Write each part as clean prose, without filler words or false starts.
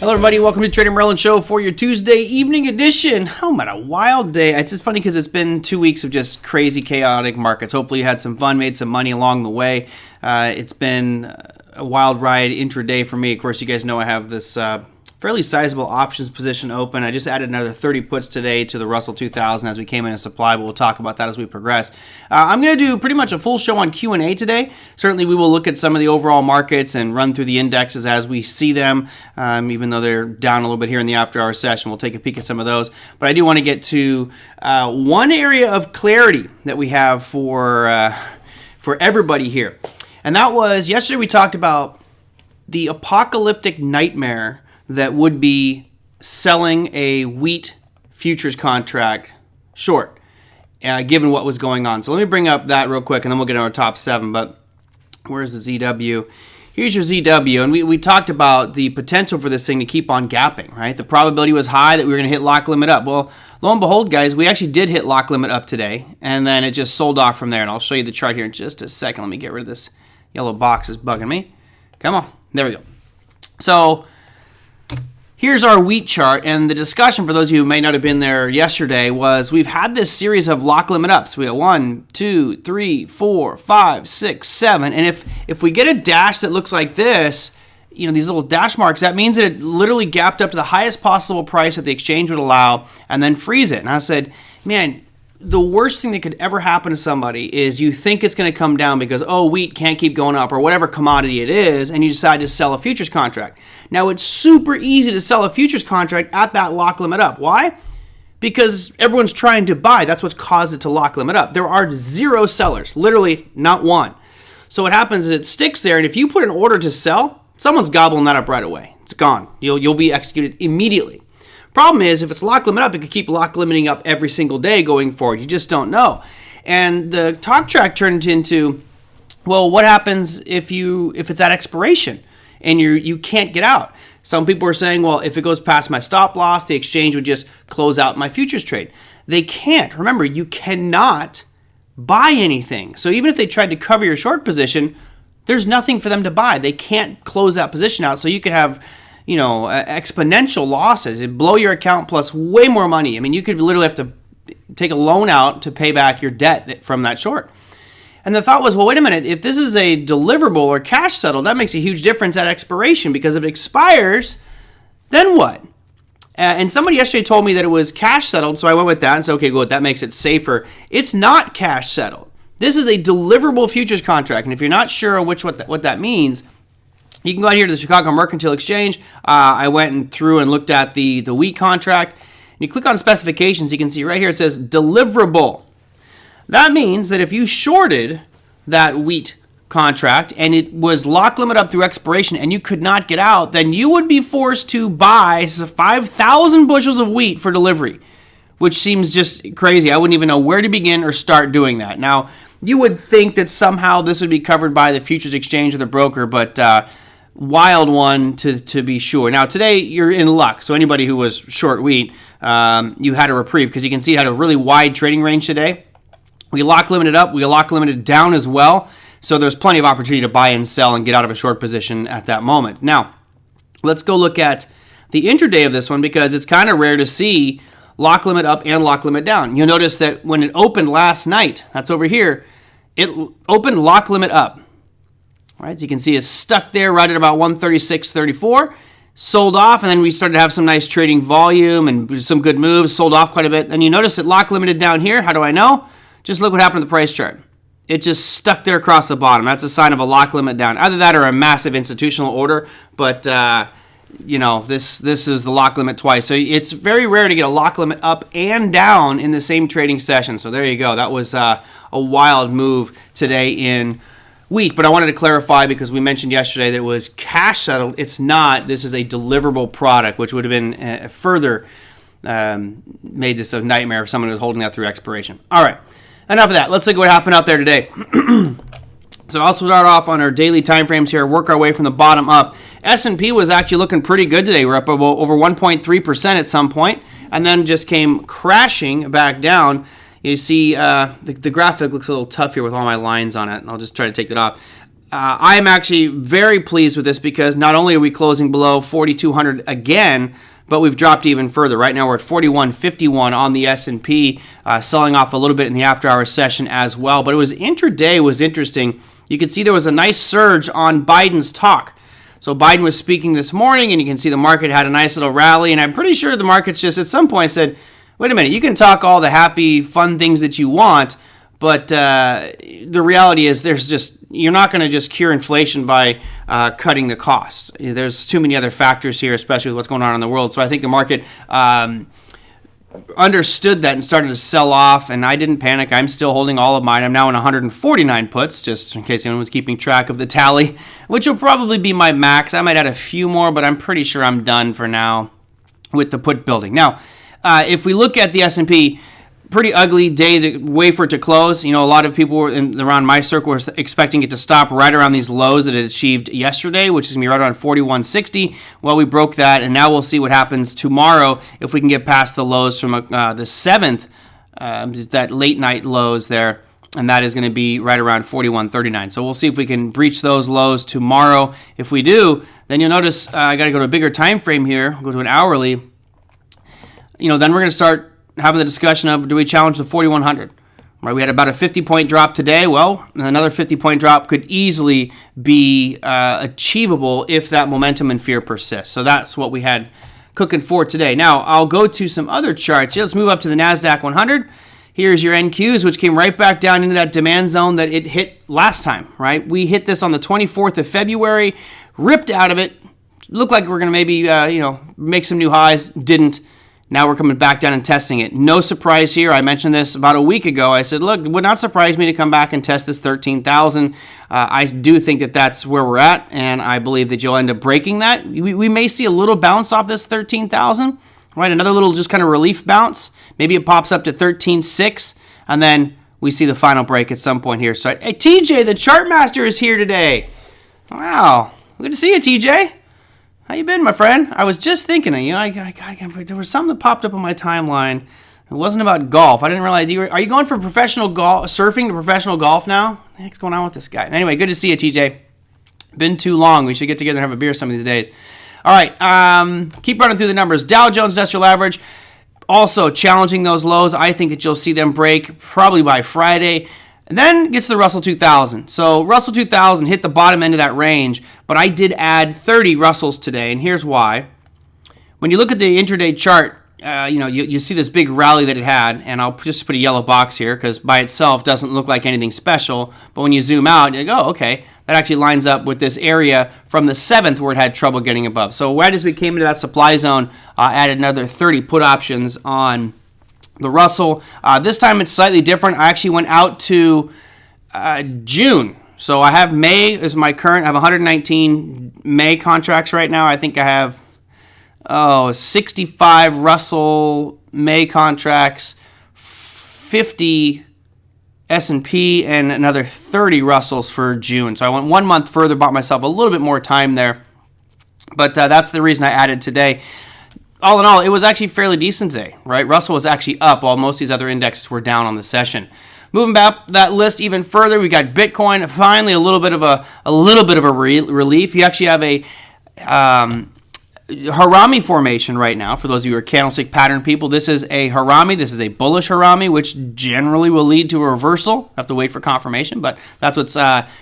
Hello everybody, welcome to TraderMerlin Show for your Tuesday evening edition. Oh man, a wild day. It's just funny because it's been 2 weeks of just crazy, chaotic markets. Hopefully you had some fun, made some money along the way. It's been a wild ride intraday for me. Of course, you guys know I have this fairly sizable options position open. I just added another 30 puts today to the Russell 2000 as we came in a supply, but we'll talk about that as we progress. I'm going to do pretty much a full show on Q&A today. Certainly we will look at some of the overall markets and run through the indexes as we see them, even though they're down a little bit here in the after-hour session. We'll take a peek at some of those. But I do want to get to one area of clarity that we have for everybody here. And that was, yesterday we talked about the apocalyptic nightmare that would be selling a wheat futures contract short, given what was going on. So let me bring up that real quick, and then we'll get on our top 7. But where's the ZW? Here's your ZW, and we talked about the potential for this thing to keep on gapping, right? The probability was high that we were going to hit lock limit up. Well, lo and behold, guys, we actually did hit lock limit up today, and then it just sold off from there. And I'll show you the chart here in just a second. Let me get rid of this yellow box that's bugging me. Come on. There we go. So here's our wheat chart, and the discussion, for those of you who may not have been there yesterday, was we've had this series of lock limit ups. We have 1, 2, 3, 4, 5, 6, 7, and if we get a dash that looks like this, you know, these little dash marks, that means that it literally gapped up to the highest possible price that the exchange would allow and then freeze it. And I said, man, the worst thing that could ever happen to somebody is you think it's going to come down because, oh, wheat can't keep going up or whatever commodity it is, and you decide to sell a futures contract. Now, it's super easy to sell a futures contract at that lock limit up. Why? Because everyone's trying to buy. That's what's caused it to lock limit up. There are 0 sellers, literally not one. So what happens is it sticks there, and if you put an order to sell, someone's gobbling that up right away. It's gone. You'll be executed immediately. Problem is, if it's lock limit up, it could keep lock limiting up every single day going forward. You just don't know. And the talk track turned into, well, what happens if it's at expiration and you can't get out? Some people are saying, well, if it goes past my stop loss, the exchange would just close out my futures trade. They can't. Remember, you cannot buy anything. So even if they tried to cover your short position, there's nothing for them to buy. They can't close that position out. So you could have, you know, exponential losses. It'd blow your account plus way more money. I mean, you could literally have to take a loan out to pay back your debt from that short. And the thought was, well, wait a minute, if this is a deliverable or cash settle, that makes a huge difference at expiration, because if it expires, then what? And somebody yesterday told me that it was cash settled, so I went with that and said, okay, good, that makes it safer. It's not cash settled. This is a deliverable futures contract, and if you're not sure on what that means, you can go out here to the Chicago Mercantile Exchange. I went through and looked at the wheat contract. And you click on specifications, you can see right here it says deliverable. That means that if you shorted that wheat contract and it was lock limit up through expiration and you could not get out, then you would be forced to buy 5,000 bushels of wheat for delivery, which seems just crazy. I wouldn't even know where to begin or start doing that. Now, you would think that somehow this would be covered by the futures exchange or the broker, but wild one to be sure. Now today you're in luck. So anybody who was short wheat, you had a reprieve, because you can see it had a really wide trading range today. We lock limited up, we lock limited down as well. So there's plenty of opportunity to buy and sell and get out of a short position at that moment. Now, let's go look at the intraday of this one, because it's kind of rare to see lock limit up and lock limit down. You'll notice that when it opened last night, that's over here, it opened lock limit up. All right, so you can see it's stuck there right at about 136.34, sold off, and then we started to have some nice trading volume and some good moves, sold off quite a bit. Then you notice it lock limited down here. How do I know? Just look what happened to the price chart. It just stuck there across the bottom. That's a sign of a lock limit down. Either that or a massive institutional order, but you know, this is the lock limit twice. So it's very rare to get a lock limit up and down in the same trading session. So there you go. That was a wild move today in wheat. But I wanted to clarify, because we mentioned yesterday that it was cash settled. It's not. This is a deliverable product, which would have been further made this a nightmare if someone was holding that through expiration. All right. Enough of that. Let's look at what happened out there today. So I'll start off on our daily time frames here, work our way from the bottom up. S&P was actually looking pretty good today. We're up over 1.3% at some point, and then just came crashing back down. You see the graphic looks a little tough here with all my lines on it. I'll just try to take that off. I am actually very pleased with this because not only are we closing below 4,200 again, but we've dropped even further. Right now we're at 41.51 on the S&P, selling off a little bit in the after-hours session as well. But it was intraday was interesting. You can see there was a nice surge on Biden's talk. So Biden was speaking this morning, and you can see the market had a nice little rally. And I'm pretty sure the market's just at some point said, wait a minute, you can talk all the happy, fun things that you want, but the reality is you're not going to just cure inflation by cutting the cost. There's too many other factors here, especially with what's going on in the world. So I think the market understood that and started to sell off, and I didn't panic. I'm still holding all of mine. I'm now in 149 puts, just in case anyone's keeping track of the tally, which will probably be my max. I might add a few more, but I'm pretty sure I'm done for now with the put building. Now, if we look at the S&P, pretty ugly day to wait for it to close. You know, a lot of people around my circle were expecting it to stop right around these lows that it achieved yesterday, which is going to be right around 41.60. Well, we broke that, and now we'll see what happens tomorrow if we can get past the lows from the 7th, that late night lows there, and that is going to be right around 41.39. So we'll see if we can breach those lows tomorrow. If we do, then you'll notice I got to go to a bigger time frame here, go to an hourly. Then we're going to start having the discussion of, do we challenge the 4,100? Right, we had about a 50-point drop today. Well, another 50-point drop could easily be achievable if that momentum and fear persists. So that's what we had cooking for today. Now, I'll go to some other charts here. Let's move up to the NASDAQ 100. Here's your NQs, which came right back down into that demand zone that it hit last time, right? We hit this on the 24th of February, ripped out of it. Looked like we're going to maybe, make some new highs. Didn't. Now we're coming back down and testing it. No surprise here. I mentioned this about a week ago. I said, look, it would not surprise me to come back and test this 13,000. I do think that that's where we're at, and I believe that you'll end up breaking that. We may see a little bounce off this 13,000, right? Another little just kind of relief bounce. Maybe it pops up to 13.6, and then we see the final break at some point here. So, hey, TJ, the chart master, is here today. Wow. Good to see you, TJ. How you been, my friend? I was just thinking, there was something that popped up on my timeline. It wasn't about golf. I didn't realize. Are you going from professional golf, surfing to professional golf now? What the heck's going on with this guy? Anyway, good to see you, TJ. Been too long. We should get together and have a beer some of these days. All right, keep running through the numbers. Dow Jones Industrial Average, also challenging those lows. I think that you'll see them break probably by Friday. And then gets to the Russell 2000. So Russell 2000 hit the bottom end of that range, but I did add 30 Russells today, and here's why. When you look at the intraday chart, you see this big rally that it had, and I'll just put a yellow box here because by itself doesn't look like anything special, but when you zoom out, you go, okay, that actually lines up with this area from the 7th where it had trouble getting above. So right as we came into that supply zone, I added another 30 put options on the Russell. This time it's slightly different. I actually went out to June. So I have May as my current. I have 119 May contracts right now. I think I have 65 Russell May contracts, 50 S&P, and another 30 Russells for June. So I went 1 month further, bought myself a little bit more time there. But that's the reason I added today. All in all, it was actually fairly decent today, right? Russell was actually up while most of these other indexes were down on the session. Moving back that list even further, we got Bitcoin. Finally, a little bit of a relief. You actually have a Harami formation right now. For those of you who are candlestick pattern people, this is a Harami. This is a bullish Harami, which generally will lead to a reversal. Have to wait for confirmation, but that's what's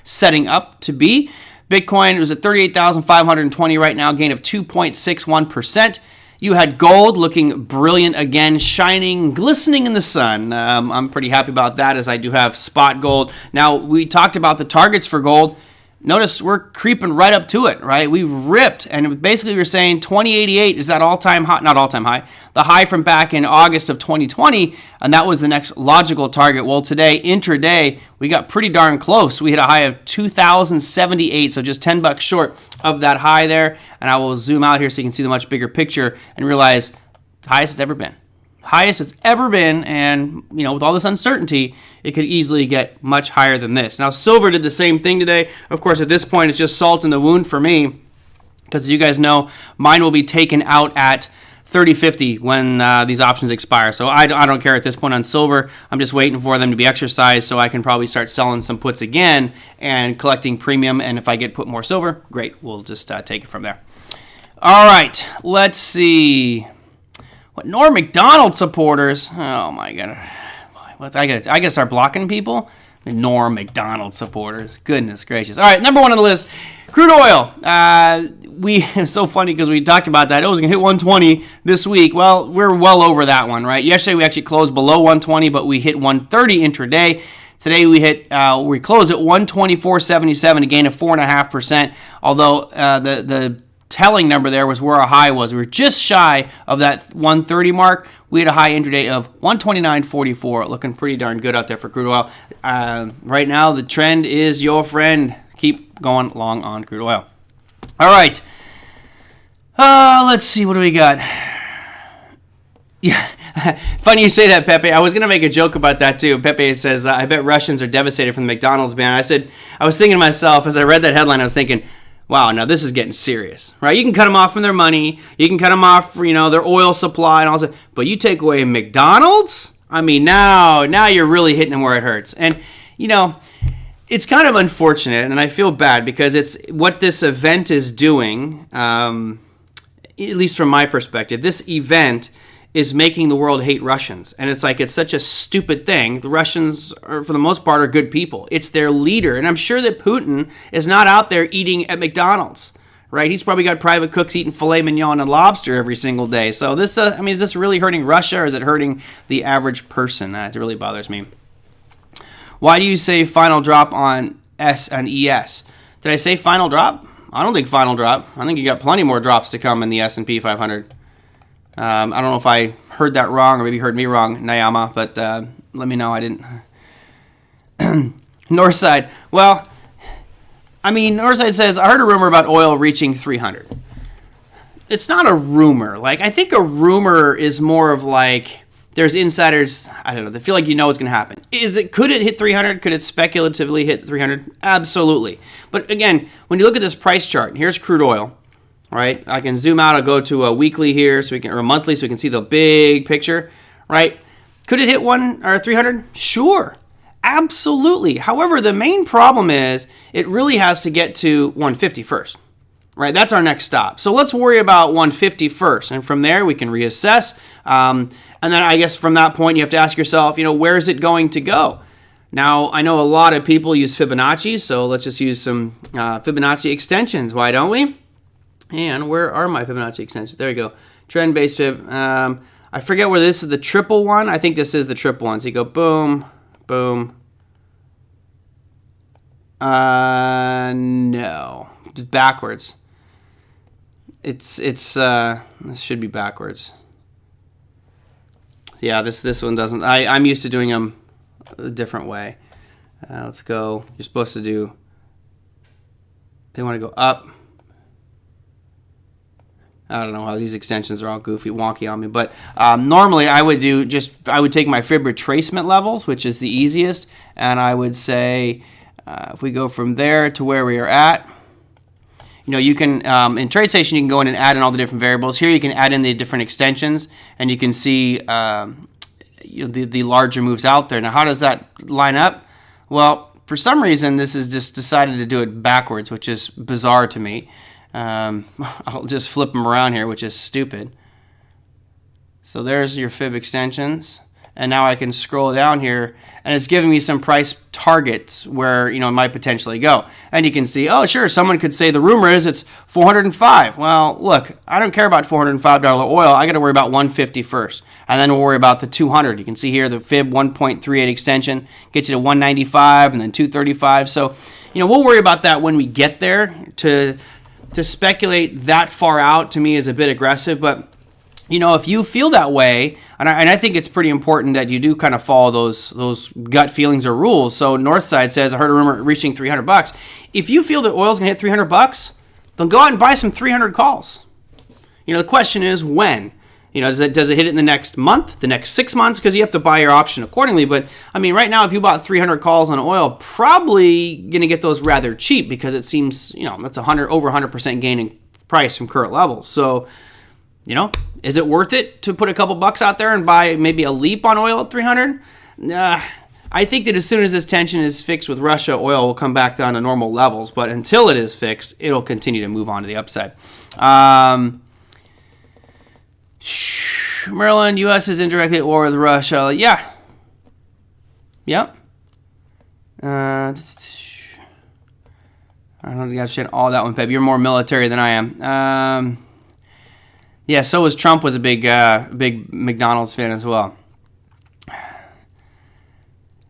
setting up to be. Bitcoin was at 38,520 right now, gain of 2.61%. You had gold looking brilliant again, shining, glistening in the sun. I'm pretty happy about that as I do have spot gold. Now, we talked about the targets for gold. Notice we're creeping right up to it, right? We ripped, and basically we're saying 2088 is that all-time high, not all-time high, the high from back in August of 2020, and that was the next logical target. Well, today, intraday, we got pretty darn close. We hit a high of 2,078, so just $10 short of that high there, and I will zoom out here so you can see the much bigger picture and realize the highest it's ever been. Highest it's ever been, and with all this uncertainty, it could easily get much higher than this. Now, silver did the same thing today. Of course, at this point, it's just salt in the wound for me, because as you guys know, mine will be taken out at 30.50 when these options expire. So I don't care at this point on silver. I'm just waiting for them to be exercised so I can probably start selling some puts again and collecting premium. And if I get put more silver, great. We'll just take it from there. All right, let's see. What McDonald's supporters? Oh my god, I gotta start blocking people. McDonald's supporters. Goodness gracious. All right, number one on the list, crude oil. It's so funny because we talked about that. It was going to hit 120 this week. Well, we're well over that one, right? Yesterday we actually closed below 120, but we hit 130 intraday. Today we closed at 124.77, a gain of 4.5%. Although the telling number there was where our high was. We were just shy of that 130 mark. We had a high intraday of 129.44, looking pretty darn good out there for crude oil. Right now, the trend is your friend. Keep going long on crude oil. All right. Let's see. What do we got? Yeah. Funny you say that, Pepe. I was going to make a joke about that, too. Pepe says, I bet Russians are devastated from the McDonald's ban. I was thinking to myself, as I read that headline, I was thinking, wow, now this is getting serious, right? You can cut them off from their money. You can cut them off for, their oil supply and all that. But you take away McDonald's? I mean, now you're really hitting them where it hurts. And, it's kind of unfortunate, and I feel bad because it's what this event is doing, at least from my perspective. This event is making the world hate Russians. And it's such a stupid thing. The Russians, for the most part, are good people. It's their leader. And I'm sure that Putin is not out there eating at McDonald's, right? He's probably got private cooks eating filet mignon and lobster every single day. So this, is this really hurting Russia, or is it hurting the average person? It really bothers me. Why do you say final drop on S and ES? Did I say final drop? I don't think final drop. I think you got plenty more drops to come in the S&P 500. I don't know if I heard that wrong or maybe heard me wrong, Nayama, but let me know I didn't. Northside. Well, Northside says, I heard a rumor about oil reaching 300. It's not a rumor. I think a rumor is more of there's insiders, I don't know, they feel like what's going to happen. Could it hit 300? Could it speculatively hit 300? Absolutely. But again, when you look at this price chart, here's crude oil. Right, I can zoom out. I'll go to a weekly here, or a monthly, so we can see the big picture. Right? Could it hit 300? Sure, absolutely. However, the main problem is it really has to get to 150 first. Right, that's our next stop. So let's worry about 150 first, and from there we can reassess. And then I guess from that point you have to ask yourself, where is it going to go? Now I know a lot of people use Fibonacci, so let's just use some Fibonacci extensions. Why don't we? And where are my Fibonacci extensions? There you go. Trend-based Fib. I forget where this is the triple one. I think this is the triple one. So you go boom, boom. No. It's backwards. This should be backwards. Yeah, this one doesn't. I'm used to doing them a different way. Let's go. You're supposed to do. They want to go up. I don't know how these extensions are all goofy, wonky on me, but normally I would take my fib retracement levels, which is the easiest, and I would say if we go from there to where we are at, you can in TradeStation you can go in and add in all the different variables. Here you can add in the different extensions, and you can see the larger moves out there. Now, how does that line up? Well, for some reason, this is just decided to do it backwards, which is bizarre to me. I'll just flip them around here, which is stupid. So there's your fib extensions, and now I can scroll down here, and it's giving me some price targets where it might potentially go. And you can see, oh sure, someone could say the rumor is it's 405. Well, look, I don't care about $405 oil. I got to worry about 150 first, and then we'll worry about the 200. You can see here the fib 1.38 extension gets you to 195 and then 235. So we'll worry about that when we get there. To speculate that far out to me is a bit aggressive, but if you feel that way, and I think it's pretty important that you do kind of follow those gut feelings or rules. So Northside says, I heard a rumor reaching $300. If you feel that oil's gonna hit $300, then go out and buy some 300 calls. The question is when. Does it hit it in the next month, the next 6 months? Because you have to buy your option accordingly. But right now, if you bought 300 calls on oil, probably going to get those rather cheap because it seems, that's over 100% gain in price from current levels. So Is it worth it to put a couple bucks out there and buy maybe a leap on oil at 300? Nah. I think that as soon as this tension is fixed with Russia, oil will come back down to normal levels. But until it is fixed, it'll continue to move on to the upside. Merlin, U.S. is indirectly at war with Russia. Yeah. Yep. I don't know if you understand all that one, Pep. You're more military than I am. Yeah, so was Trump was a big McDonald's fan as well.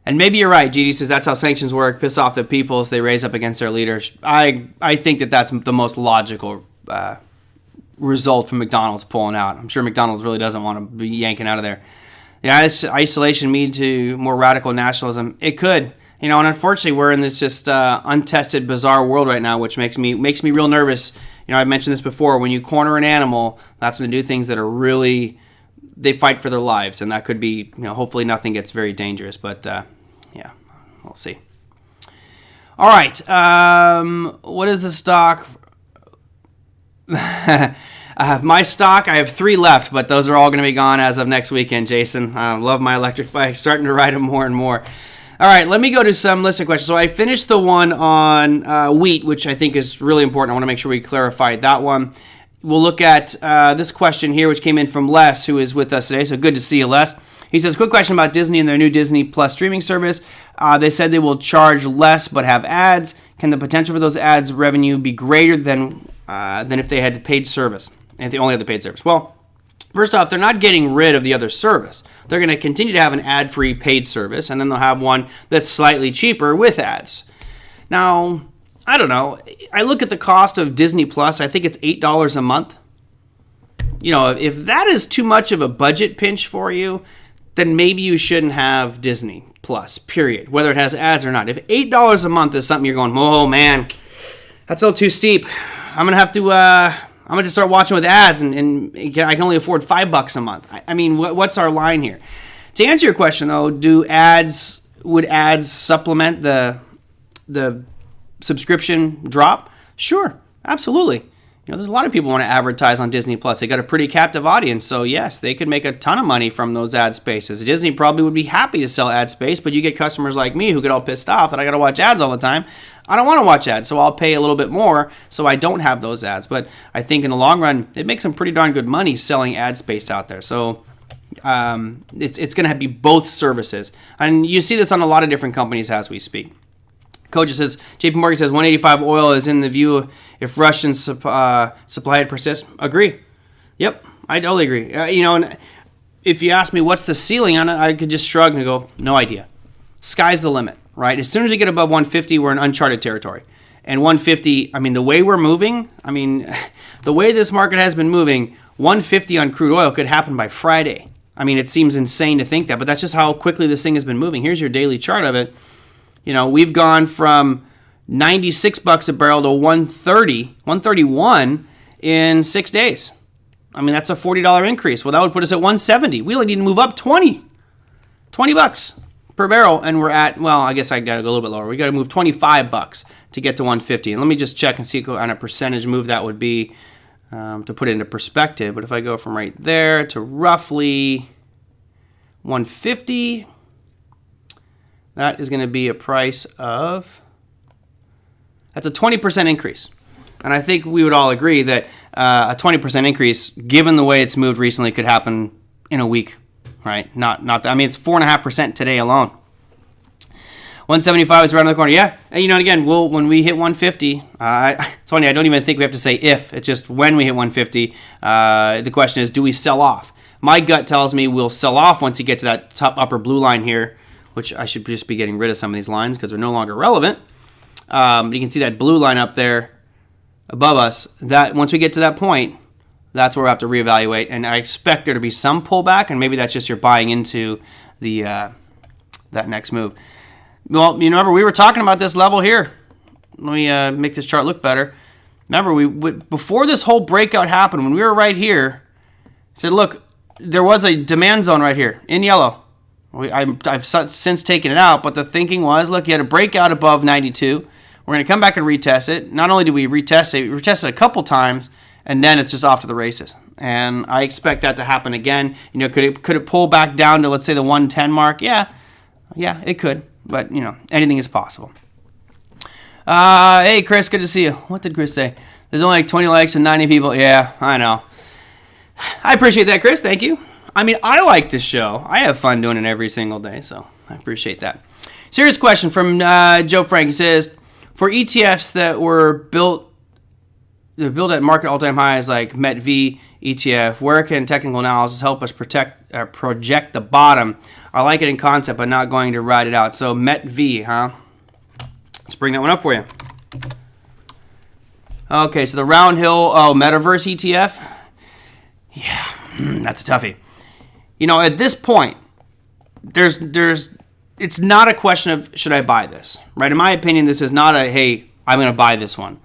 And maybe you're right. GD says that's how sanctions work. Piss off the people so they raise up against their leaders. I think that's the most logical result from McDonald's pulling out. I'm sure McDonald's really doesn't want to be yanking out of there. The isolation lead to more radical nationalism. It could. And unfortunately, we're in this just untested, bizarre world right now, which makes me real nervous. I've mentioned this before. When you corner an animal, that's when they do things that are really, they fight for their lives, and that could be, hopefully nothing gets very dangerous. But yeah, we'll see. All right, what is the stock? I have my stock. I have 3 left, but those are all going to be gone as of next weekend, Jason. I love my electric bike. Starting to ride them more and more. All right, let me go to some listener questions. So I finished the one on wheat, which I think is really important. I want to make sure we clarify that one. We'll look at this question here, which came in from Les, who is with us today. So good to see you, Les. He says, quick question about Disney and their new Disney Plus streaming service. They said they will charge less but have ads. Can the potential for those ads revenue be greater than if they had paid service, if they only had the paid service? Well, first off, they're not getting rid of the other service. They're going to continue to have an ad-free paid service, and then they'll have one that's slightly cheaper with ads. Now, I don't know. I look at the cost of Disney Plus. I think it's $8 a month. If that is too much of a budget pinch for you, then maybe you shouldn't have Disney Plus, period, whether it has ads or not. If $8 a month is something you're going, oh, man, that's a little too steep. I'm going to have to... I'm going to start watching with ads, and I can only afford $5 a month. I mean, what's our line here? To answer your question, though, would ads supplement the subscription drop? Sure, absolutely. There's a lot of people who want to advertise on Disney Plus. They got a pretty captive audience, so yes, they could make a ton of money from those ad spaces. Disney probably would be happy to sell ad space, but you get customers like me who get all pissed off that I got to watch ads all the time. I don't want to watch ads, so I'll pay a little bit more so I don't have those ads. But I think in the long run, it makes some pretty darn good money selling ad space out there. So it's going to be both services. And you see this on a lot of different companies as we speak. Coach says, JP Morgan says 185 oil is in the view if Russian supply persists. Agree. Yep, I totally agree. And if you ask me what's the ceiling on it, I could just shrug and go, no idea. Sky's the limit, right? As soon as we get above 150, we're in uncharted territory. And 150, the way we're moving, the way this market has been moving, 150 on crude oil could happen by Friday. It seems insane to think that, but that's just how quickly this thing has been moving. Here's your daily chart of it. We've gone from $96 a barrel to 131 in 6 days. That's a $40 increase. Well, that would put us at 170. We only need to move up $20 per barrel, and we're at, well, I guess I got to go a little bit lower. We got to move $25 to get to 150. And let me just check and see on a percentage move that would be to put it into perspective. But if I go from right there to roughly 150, that is going to be a price of, that's a 20% increase. And I think we would all agree that a 20% increase, given the way it's moved recently, could happen in a week, right? Not that. It's 4.5% today alone. 175 is right on the corner. Yeah, and again, when we hit 150, it's funny, I don't even think we have to say if. It's just when we hit 150, the question is, do we sell off? My gut tells me we'll sell off once you get to that top upper blue line here, which I should just be getting rid of some of these lines because they're no longer relevant. You can see that blue line up there above us. That once we get to that point, that's where we'll have to reevaluate. And I expect there to be some pullback, and maybe that's just you're buying into the that next move. Well, remember we were talking about this level here. Let me make this chart look better. Remember, before this whole breakout happened, when we were right here, I said, look, there was a demand zone right here in yellow. I've since taken it out, but the thinking was, look, you had a breakout above 92. We're going to come back and retest it. Not only do we retest it a couple times, and then it's just off to the races. and I expect that to happen again. Could it pull back down to, let's say, the 110 mark? Yeah, it could, but anything is possible. Hey, Chris, good to see you. What did Chris say? There's only like 20 likes and 90 people. Yeah, I know. I appreciate that, Chris. Thank you. I mean, I like this show. I have fun doing it every single day, so I appreciate that. Serious question from Joe Frank. He says, for ETFs that were built at market all-time highs like METV ETF, where can technical analysis help us project the bottom? I like it in concept, but not going to ride it out. So METV, huh? Let's bring that one up for you. Okay, so the Round Hill Metaverse ETF. Yeah, that's a toughie. At this point, it's not a question of should I buy this, right? In my opinion, this is not a, hey, I'm going to buy this one.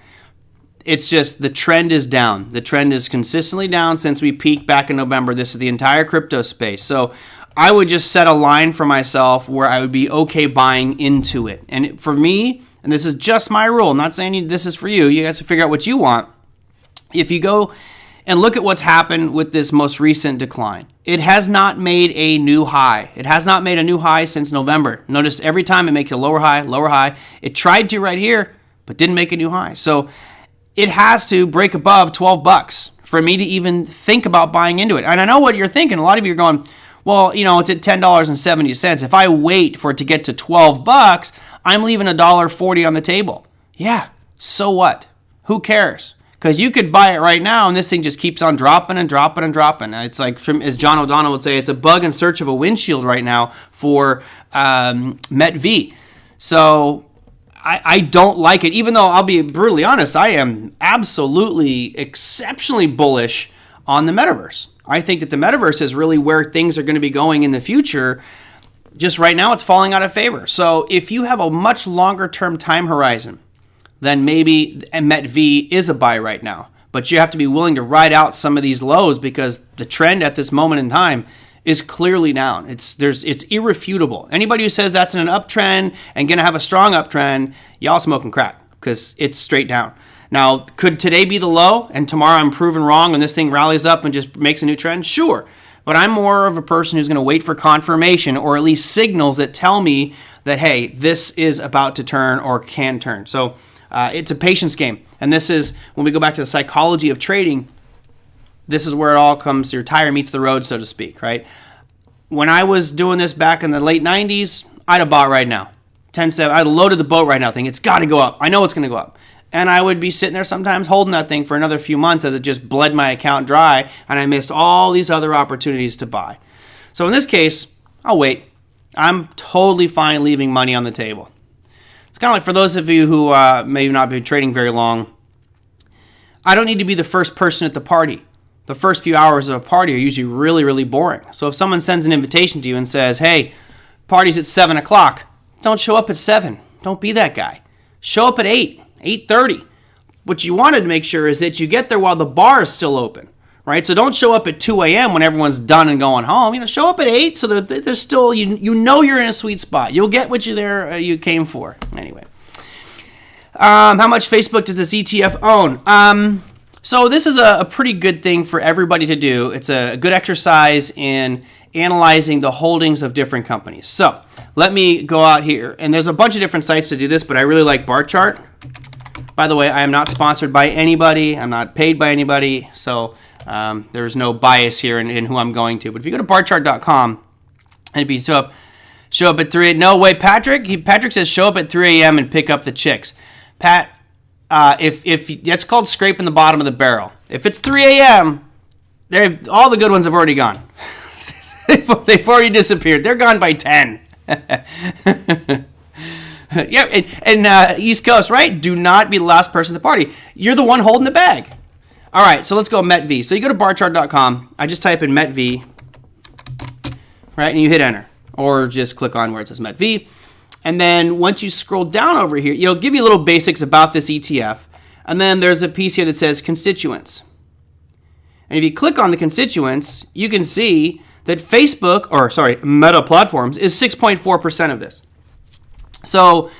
It's just the trend is down. The trend is consistently down since we peaked back in November. This is the entire crypto space. So I would just set a line for myself where I would be okay buying into it. And for me, and this is just my rule, I'm not saying this is for you. You guys to figure out what you want. If you go and look at what's happened with this most recent decline, it has not made a new high. It has not made a new high since November. Notice every time it makes a lower high, lower high. It tried to right here, but didn't make a new high. So it has to break above $12 for me to even think about buying into it. And I know what you're thinking. A lot of you are going, well, it's at $10.70. If I wait for it to get to $12, I'm leaving $1.40 on the table. Yeah, so what? Who cares? Because you could buy it right now, and this thing just keeps on dropping and dropping and dropping. It's like, as John O'Donnell would say, it's a bug in search of a windshield right now for METV. So I don't like it, even though I'll be brutally honest, I am absolutely exceptionally bullish on the Metaverse. I think that the Metaverse is really where things are going to be going in the future. Just right now, it's falling out of favor. So if you have a much longer term time horizon, then maybe METV is a buy right now. But you have to be willing to ride out some of these lows because the trend at this moment in time is clearly down. It's irrefutable. Anybody who says that's in an uptrend and going to have a strong uptrend, y'all smoking crack because it's straight down. Now, could today be the low and tomorrow I'm proven wrong and this thing rallies up and just makes a new trend? Sure. But I'm more of a person who's going to wait for confirmation or at least signals that tell me that, hey, this is about to turn or can turn. So it's a patience game. And this is, when we go back to the psychology of trading, this is where it all comes, your tire meets the road, so to speak, right? When I was doing this back in the late 90s, I'd have bought right now. 10-7, I'd loaded the boat right now thinking, it's got to go up. I know it's going to go up. And I would be sitting there sometimes holding that thing for another few months as it just bled my account dry, and I missed all these other opportunities to buy. So in this case, I'll wait. I'm totally fine leaving money on the table. It's kind of like for those of you who may not be trading very long, I don't need to be the first person at the party. The first few hours of a party are usually really, really boring. So if someone sends an invitation to you and says, hey, party's at 7 o'clock, don't show up at 7. Don't be that guy. Show up at 8, 8:30. What you want to make sure is that you get there while the bar is still open, right? So don't show up at 2 a.m. when everyone's done and going home. Show up at 8 so that there's still, you're in a sweet spot. You'll get what you came for. Anyway. How much Facebook does this ETF own? So this is a pretty good thing for everybody to do. It's a good exercise in analyzing the holdings of different companies. So let me go out here. And there's a bunch of different sites to do this, but I really like Bar Chart. By the way, I am not sponsored by anybody. I'm not paid by anybody. So there's no bias here in who I'm going to. But if you go to barchart.com, and it'd be show up at 3 a.m. No way, Patrick. Patrick says show up at 3 a.m. and pick up the chicks. Pat, if that's called scraping the bottom of the barrel. If it's 3 a.m., all the good ones have already gone. They've already disappeared. They're gone by 10. Yeah, and East Coast, right? Do not be the last person at the party. You're the one holding the bag. All right, so let's go METV. So you go to barchart.com. I just type in METV, right, and you hit enter. Or just click on where it says METV. And then once you scroll down over here, it'll give you little basics about this ETF. And then there's a piece here that says constituents. And if you click on the constituents, you can see that Meta Platforms is 6.4% of this. So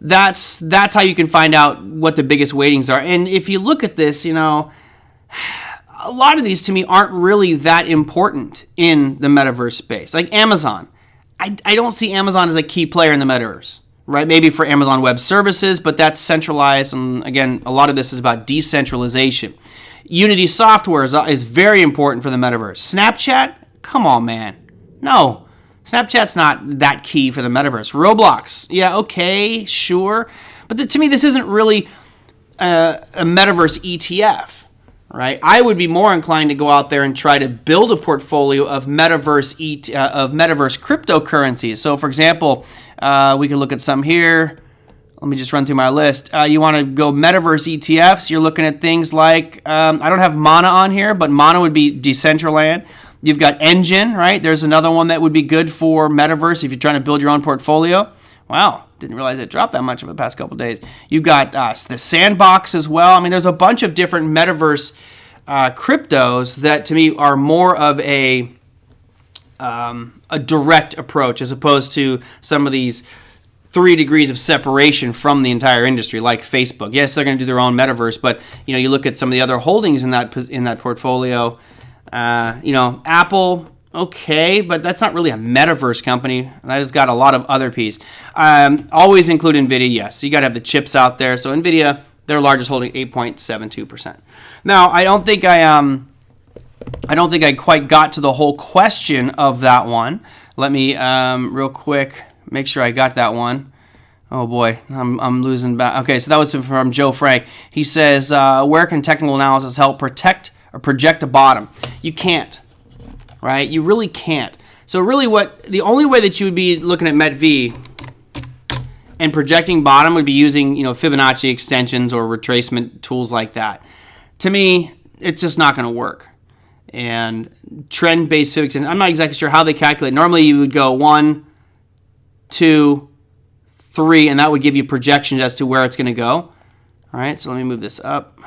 that's how you can find out what the biggest weightings are. And if you look at this, a a lot of these to me aren't really that important in the metaverse space. Like Amazon. I don't see Amazon as a key player in the metaverse, right? Maybe for Amazon Web Services, but that's centralized. And again, a lot of this is about decentralization. Unity software is very important for the metaverse. Snapchat? Come on, man. No. Snapchat's not that key for the metaverse. Roblox? Yeah, okay, sure. But to me, this isn't really a metaverse ETF, right? I would be more inclined to go out there and try to build a portfolio of metaverse cryptocurrencies. So, for example, we could look at some here. Let me just run through my list. You want to go metaverse ETFs. You're looking at things like, I don't have Mana on here, but Mana would be Decentraland. You've got Engine, right? There's another one that would be good for metaverse if you're trying to build your own portfolio. Wow, didn't realize it dropped that much over the past couple of days. You've got the Sandbox as well. I mean, there's a bunch of different metaverse cryptos that to me are more of a direct approach as opposed to some of these 3 degrees of separation from the entire industry, like Facebook. Yes, they're going to do their own metaverse, but you look at some of the other holdings in that portfolio. Apple, okay, but that's not really a metaverse company. That has got a lot of other pieces. Always include NVIDIA, yes. You got to have the chips out there. So NVIDIA, their largest holding, 8.72%. Now, I don't think I quite got to the whole question of that one. Let me real quick make sure I got that one. Oh boy, I'm losing back. Okay, so that was from Joe Frank. He says, where can technical analysis help protect or project a bottom? You can't, right? You really can't. So really the only way that you would be looking at METV and projecting bottom would be using, Fibonacci extensions or retracement tools like that. To me, it's just not going to work. And trend-based Fib extensions, I'm not exactly sure how they calculate. Normally you would go 1, 2, 3, and that would give you projections as to where it's going to go. All right, so let me move this up.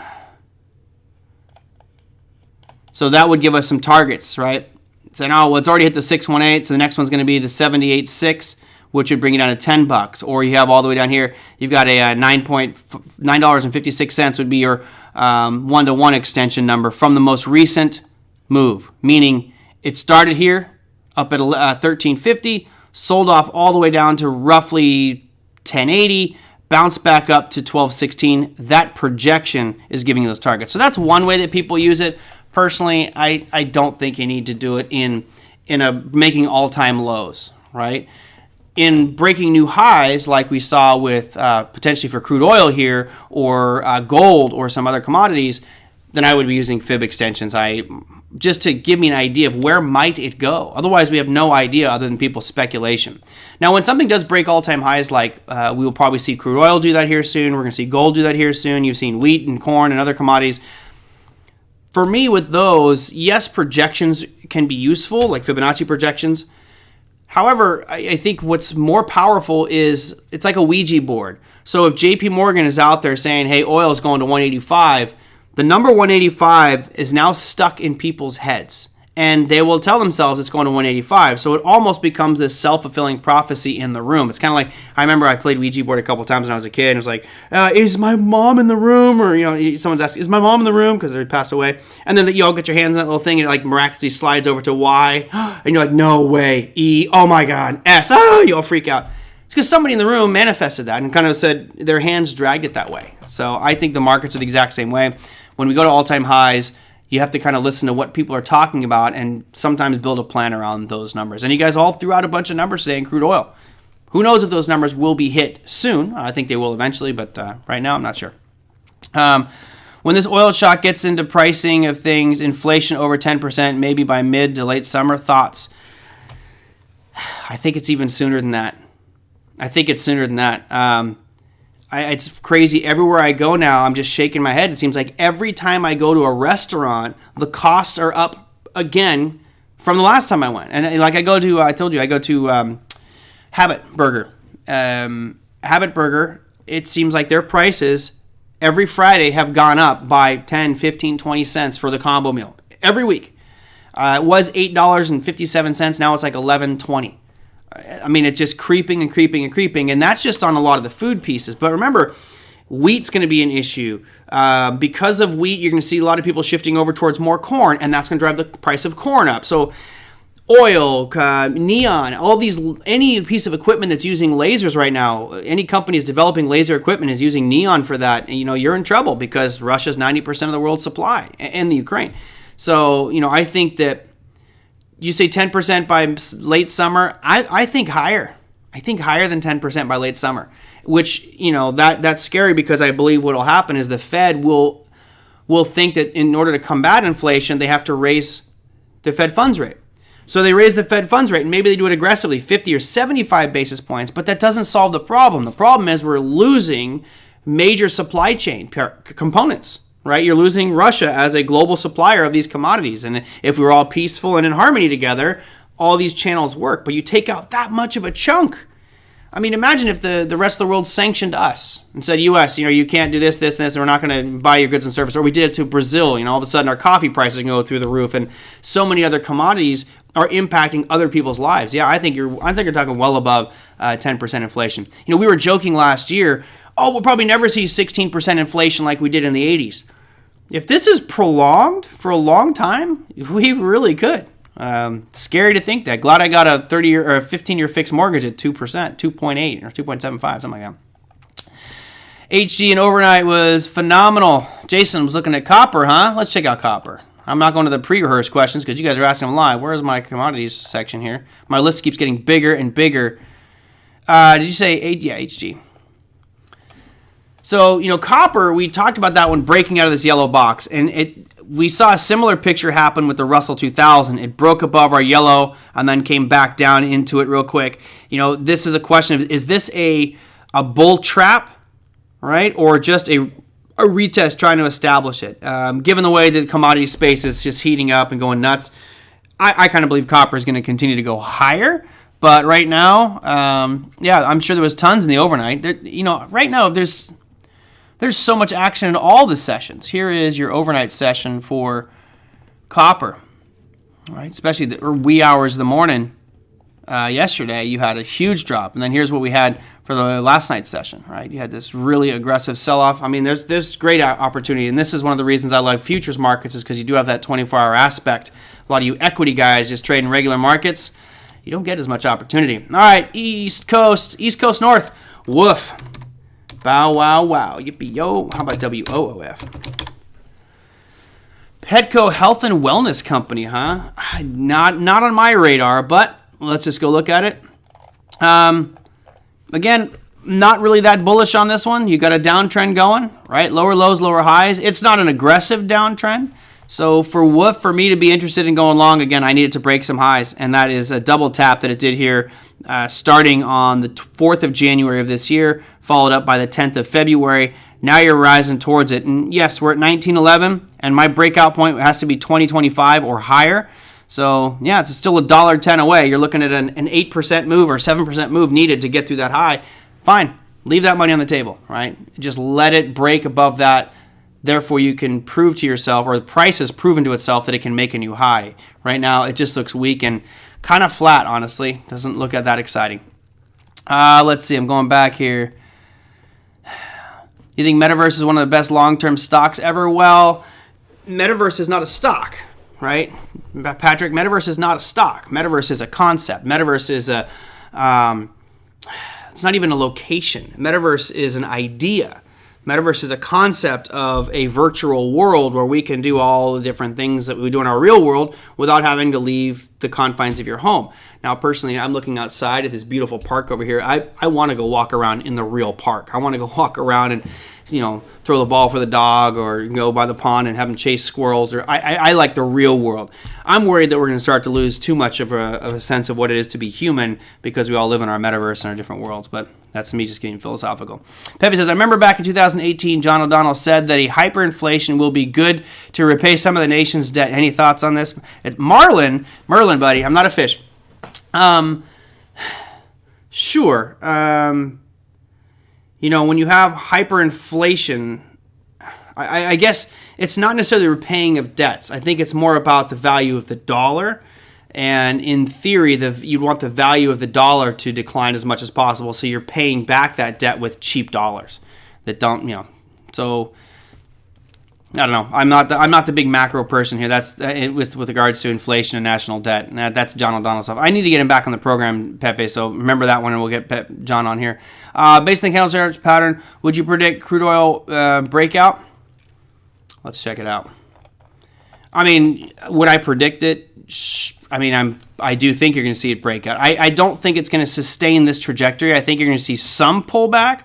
So that would give us some targets, right? Saying, it's already hit the 618, so the next one's going to be the 78.6, which would bring it down to $10. Or you have all the way down here, you've got a $9.56 would be your one-to-one extension number from the most recent move, meaning it started here up at 1350, sold off all the way down to roughly 1080, bounced back up to 1216. That projection is giving you those targets. So that's one way that people use it. Personally, I don't think you need to do it in making all-time lows, right? In breaking new highs like we saw with potentially for crude oil here or gold or some other commodities, then I would be using fib extensions. Just to give me an idea of where might it go. Otherwise, we have no idea other than people's speculation. Now, when something does break all-time highs, like we will probably see crude oil do that here soon. We're going to see gold do that here soon. You've seen wheat and corn and other commodities. For me, with those, yes, projections can be useful, like Fibonacci projections. However, I think what's more powerful is it's like a Ouija board. So if JP Morgan is out there saying, hey, oil is going to 185, the number 185 is now stuck in people's heads. And they will tell themselves it's going to 185. So it almost becomes this self-fulfilling prophecy in the room. It's kind of like, I remember I played Ouija board a couple times when I was a kid. And it was like, is my mom in the room? Or, someone's asking, is my mom in the room? Because they passed away. And then you all get your hands on that little thing and it like miraculously slides over to Y. And you're like, no way. E, oh my God. S, you all freak out. It's because somebody in the room manifested that and kind of said their hands dragged it that way. So I think the markets are the exact same way. When we go to all-time highs, you have to kind of listen to what people are talking about and sometimes build a plan around those numbers. And you guys all threw out a bunch of numbers today in crude oil. Who knows if those numbers will be hit soon? I think they will eventually, but right now I'm not sure. When this oil shock gets into pricing of things, inflation over 10%, maybe by mid to late summer, thoughts? I think it's even sooner than that. It's crazy. Everywhere I go now, I'm just shaking my head. It seems like every time I go to a restaurant, the costs are up again from the last time I went. And like I go to Habit Burger. Habit Burger, it seems like their prices every Friday have gone up by 10, 15, 20 cents for the combo meal. Every week. It was $8.57. Now it's like $11.20. I mean, it's just creeping and creeping and creeping, and that's just on a lot of the food pieces. But remember, Wheat's going to be an issue. Because of wheat, you're going to see a lot of people shifting over towards more corn, and that's going to drive the price of corn up. So oil, neon, any piece of equipment that's using lasers right now, any company is developing laser equipment is using neon for that. And, you're in trouble because Russia's 90% of the world's supply and the Ukraine. So, I think that you say 10% by late summer. I think higher. I think higher than 10% by late summer, which, that's scary because I believe what will happen is the Fed will think that in order to combat inflation, they have to raise the Fed funds rate. So they raise the Fed funds rate, and maybe they do it aggressively, 50 or 75 basis points, but that doesn't solve the problem. The problem is we're losing major supply chain components, right? You're losing Russia as a global supplier of these commodities. And if we were all peaceful and in harmony together, all these channels work. But you take out that much of a chunk. I mean, imagine if the rest of the world sanctioned us and said, U.S., you can't do this, this, and this, and we're not going to buy your goods and services. Or we did it to Brazil. All of a sudden our coffee prices can go through the roof, and so many other commodities are impacting other people's lives. Yeah, I think you're talking well above 10% inflation. We were joking last year, we'll probably never see 16% inflation like we did in the 80s. If this is prolonged for a long time, we really could. Scary to think that. Glad I got a 30-year or a 15-year fixed mortgage at 2%, 2.8 or 2.75, something like that. HG and overnight was phenomenal. Jason was looking at copper, huh? Let's check out copper. I'm not going to the pre-rehearsed questions because you guys are asking them live. Where's my commodities section here? My list keeps getting bigger and bigger. Did you say yeah, HG? So, copper, we talked about that one breaking out of this yellow box, and we saw a similar picture happen with the Russell 2000. It broke above our yellow and then came back down into it real quick. This is a question of, is this a bull trap, right, or just a retest trying to establish it? Given the way that the commodity space is just heating up and going nuts, I kind of believe copper is going to continue to go higher. But right now, I'm sure there was tons in the overnight. Right now, there's so much action in all the sessions. Here is your overnight session for copper, right? Especially the wee hours of the morning. Yesterday, you had a huge drop. And then here's what we had for the last night's session, right? You had this really aggressive sell-off. I mean, there's great opportunity. And this is one of the reasons I love futures markets is because you do have that 24-hour aspect. A lot of you equity guys just trading regular markets, you don't get as much opportunity. All right, East Coast North. Woof. Bow, wow, wow. Yippee, yo. How about WOOF? Petco Health and Wellness Company, huh? Not on my radar, but let's just go look at it. Again, not really that bullish on this one. You got a downtrend going, right? Lower lows, lower highs. It's not an aggressive downtrend. So for me to be interested in going long, again, I needed to break some highs, and that is a double tap that it did here starting on the 4th of January of this year, followed up by the 10th of February. Now you're rising towards it. And yes, we're at 1911, and my breakout point has to be 2025 or higher. So yeah, it's still $1.10 away. You're looking at an 8% move or 7% move needed to get through that high. Fine, leave that money on the table, right? Just let it break above that. Therefore, you can prove to yourself, or the price has proven to itself that it can make a new high. Right now, it just looks weak and kind of flat, honestly. Doesn't look that exciting. Let's see. I'm going back here. You think Metaverse is one of the best long-term stocks ever? Well, Metaverse is not a stock, right? Patrick, Metaverse is not a stock. Metaverse is a concept. Metaverse is it's not even a location. Metaverse is an idea. Metaverse is a concept of a virtual world where we can do all the different things that we do in our real world without having to leave the confines of your home. Now, personally, I'm looking outside at this beautiful park over here. I want to go walk around in the real park. I want to go walk around and, throw the ball for the dog or go by the pond and have them chase squirrels. Or I like the real world. I'm worried that we're going to start to lose too much of a sense of what it is to be human because we all live in our metaverse and our different worlds. But that's me just getting philosophical. Pepe says, I remember back in 2018, John O'Donnell said that a hyperinflation will be good to repay some of the nation's debt. Any thoughts on this? It's Merlin, buddy. I'm not a fish. Sure. When you have hyperinflation, I guess it's not necessarily repaying of debts. I think it's more about the value of the dollar. And in theory, you'd want the value of the dollar to decline as much as possible, so you're paying back that debt with cheap dollars. that don't, so I don't know. I'm not the big macro person here. That's with regards to inflation and national debt. And that's John O'Donnell stuff. I need to get him back on the program, Pepe. So remember that one, and we'll get John on here. Based on the candlestick pattern, would you predict crude oil breakout? Let's check it out. I mean, would I predict it? I mean, I do think you're going to see it break out. I don't think it's going to sustain this trajectory. I think you're going to see some pullback,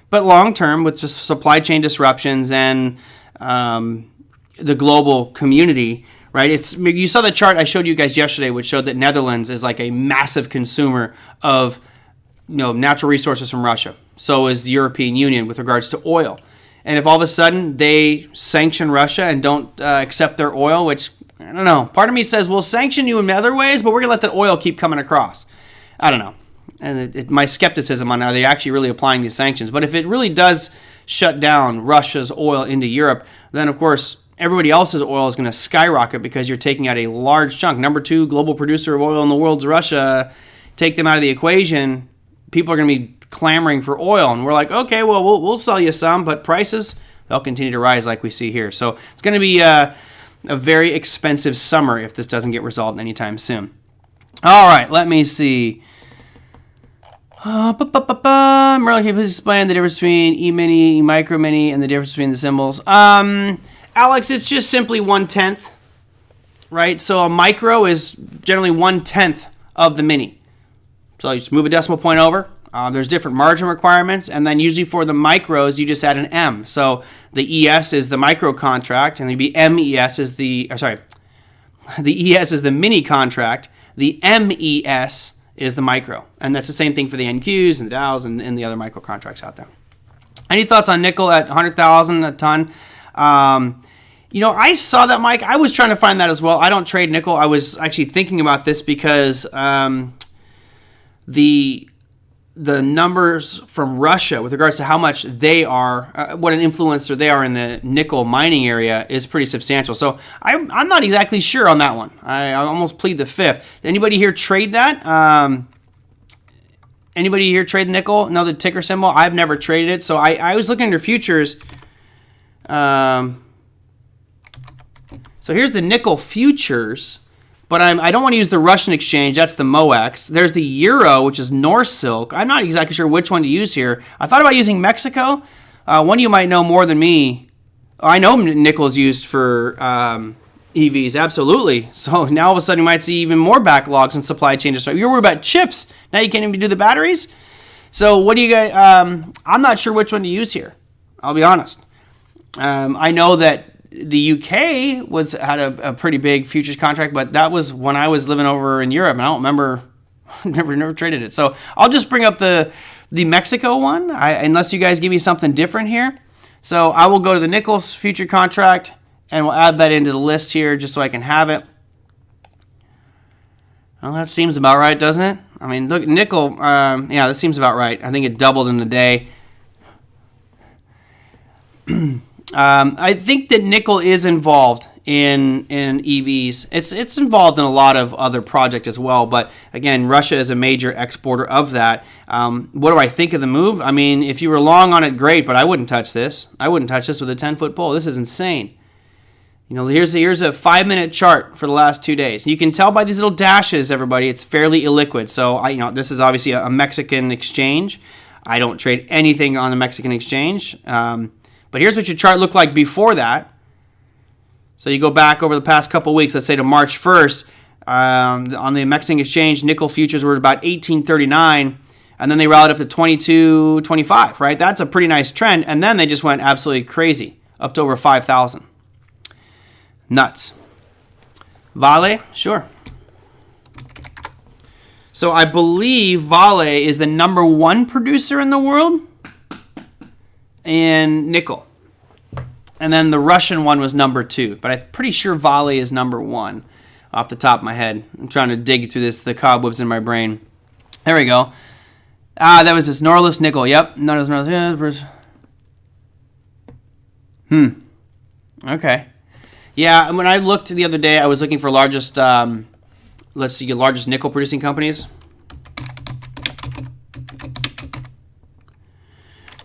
but long term, with just supply chain disruptions and the global community, right? You saw the chart I showed you guys yesterday, which showed that Netherlands is like a massive consumer of natural resources from Russia. So is the European Union with regards to oil. And if all of a sudden they sanction Russia and don't accept their oil, which I don't know, part of me says we'll sanction you in other ways, but we're gonna let that oil keep coming across. I don't know. And my skepticism on are they actually really applying these sanctions? But if it really does shut down Russia's oil into Europe, then of course everybody else's oil is going to skyrocket because you're taking out a large chunk. Number 2 global producer of oil in the world is Russia. Take them out of the equation, people are going to be clamoring for oil, and we're like, okay, well we'll sell you some, but prices, they'll continue to rise like we see here. So it's going to be a very expensive summer if this doesn't get resolved anytime soon. All right, let me see. Merlin, can you please explain the difference between E-mini, E-micro mini, and the difference between the symbols? Alex, it's just simply 1/10, right? So a micro is generally 1/10 of the mini. So you just move a decimal point over. There's different margin requirements, and then usually for the micros, you just add an M. So the ES is the micro contract, and the MES is the ES is the mini contract. The MES is the micro. And that's the same thing for the NQs and the Dows and the other micro contracts out there. Any thoughts on nickel at 100,000 a ton? I saw that, Mike. I was trying to find that as well. I don't trade nickel. I was actually thinking about this because the numbers from Russia with regards to how much they are, what an influencer they are in the nickel mining area is pretty substantial. So I'm not exactly sure on that one. I almost plead the fifth. Anybody here trade that? Anybody here trade nickel? Know the ticker symbol? I've never traded it. So I was looking under futures. So here's the nickel futures. But I don't want to use the Russian exchange. That's the MOEX. There's the Euro, which is Norsilk. I'm not exactly sure which one to use here. I thought about using Mexico. One of you might know more than me. I know nickel is used for EVs, absolutely. So now all of a sudden you might see even more backlogs in supply chain. You're worried about chips. Now you can't even do the batteries. So what do you guys? I'm not sure which one to use here. I'll be honest. I know that the UK had a pretty big futures contract, but that was when I was living over in Europe, and I don't remember, never traded it. So I'll just bring up the Mexico one, unless you guys give me something different here. So I will go to the nickel future contract, and we'll add that into the list here just so I can have it. Well, that seems about right, doesn't it? I mean, look, nickel, yeah, that seems about right. I think it doubled in a day. I think that nickel is involved in EVs. It's involved in a lot of other projects as well. But again, Russia is a major exporter of that. What do I think of the move? I mean, if you were long on it, great, but I wouldn't touch this. I wouldn't touch this with a 10-foot pole. This is insane. Here's a 5-minute chart for the last 2 days. You can tell by these little dashes, everybody, it's fairly illiquid. So this is obviously a Mexican exchange. I don't trade anything on the Mexican exchange. But here's what your chart looked like before that. So you go back over the past couple weeks, let's say to March 1st, on the Mexican exchange, nickel futures were about 1839, and then they rallied up to 22.25, right? That's a pretty nice trend, and then they just went absolutely crazy, up to over 5,000. Nuts. Vale, sure. So I believe Vale is the number 1 producer in the world in nickel. And then the Russian one was number 2. But I'm pretty sure Vale is number 1 off the top of my head. I'm trying to dig through the cobwebs in my brain. There we go. That was this Norless nickel. Yep. Norless. Okay. Yeah, when I looked the other day, I was looking for largest, largest nickel producing companies.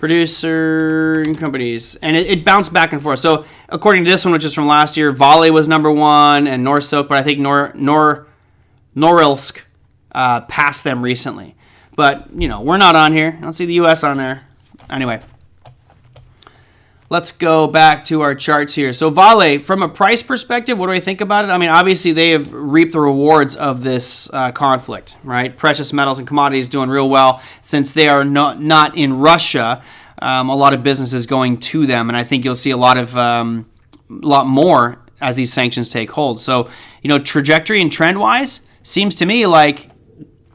Producer companies, and it bounced back and forth. So according to this one, which is from last year, Vale was number one and Norsilk, but I think Norilsk passed them recently. But, we're not on here. I don't see the U.S. on there. Anyway, let's go back to our charts here. So Vale, from a price perspective, what do I think about it? I mean, obviously they have reaped the rewards of this conflict, right? Precious metals and commodities doing real well since they are not in Russia. A lot of businesses going to them, and I think you'll see a lot more as these sanctions take hold. So, trajectory and trend-wise seems to me like